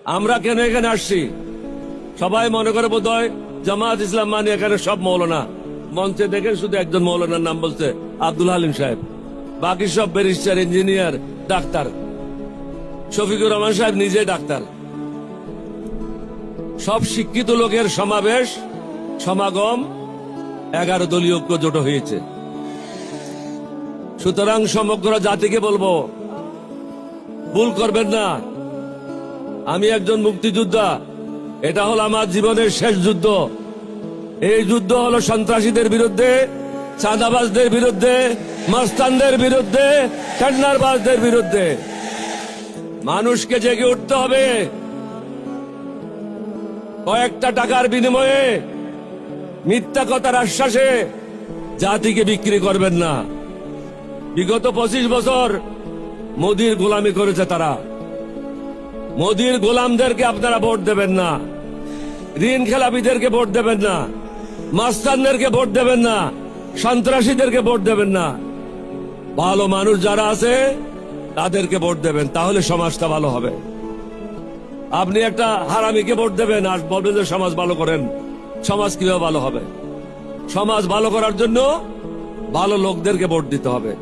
আমরা কেন এখানে আসছি? সবাই মনে করে বোধহয় জামাত ইসলাম মানে এখানে সব মৌলানা। মঞ্চে দেখেন শুধু একজন মৌলানার নাম বলছে, আব্দুল হালিম সাহেব। বাকি সব barrister, engineer, doctor. Shafiqur Rahman সাহেব নিজে ডাক্তার। সব শিক্ষিত লোকের সমাবেশ, সমাগম, 11 দলীয় ঐক্য জোট হয়েছে। সুতরাং সমগ্র জাতিকে বলবো, ভুল করবেন না। আমি একজন মুক্তিযোদ্ধা, এটা হলো আমার জীবনের শেষ যুদ্ধ। এই যুদ্ধ হলো সন্ত্রাসীদের বিরুদ্ধে, চাঁদাবাজদের বিরুদ্ধে, মাস্তানদের বিরুদ্ধে, টেন্ডারবাজদের বিরুদ্ধে। মানুষকে জেগে উঠতে হবে। কয়েকটা টাকার বিনিময়ে, মিথ্যা কথার আশ্বাসে জাতিকে বিক্রি করবেন না। বিগত 25 বছর মোদির গোলামি করেছে তারা। মোদির গোলামদেরকে আপনারা ভোট দেবেন না, ঋণ খেলাপিদেরকে ভোট দেবেন না, মাস্তানদেরকে ভোট দেবেন না, সন্ত্রাসীদেরকে ভোট দেবেন না। ভালো মানুষ যারা আছে তাদেরকে ভোট দেবেন, তাহলে সমাজটা ভালো হবে। আপনি একটা হারামিকে ভোট দেবেন আর বলবেন যে সমাজ ভালো করেন। সমাজ কিভাবে ভালো হবে? সমাজ ভালো করার জন্য ভালো লোকদেরকে ভোট দিতে হবে।